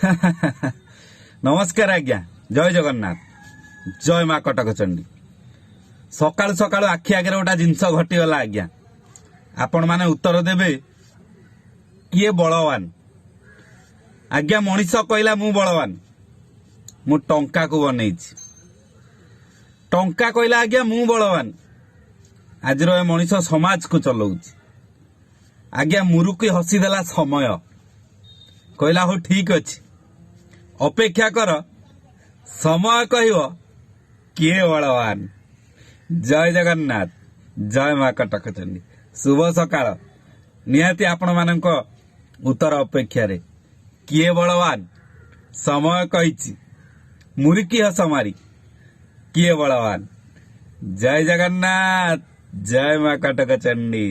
नमस्कार आज्ञा जय जगन्नाथ जय माँ कटक चंडी सकाळु सकाळु आखि आगे गोटा जिनस घटीगला आज्ञा आपण माने उत्तर देबे किए बलवान आज्ञा मनीष कहला मु बलवान मु टंका को बनईछि टंका कहला आज्ञा मु बलवान आज मनीष समाज को चलाउछि आज्ञा मुरुकी हसी देला समय कहला हो ठीक अछि अपेक्षा कर समय कहब किए बलवान जय जगन्नाथ जय माँ कटक चंडी शुभ सकाळ निहाती आपण मानक उत्तर अपेक्षा रे किए बलवान समय कहिछि मुरुकी हस मारी किए बलवान जय जगन्नाथ जय माँ कटक चंडी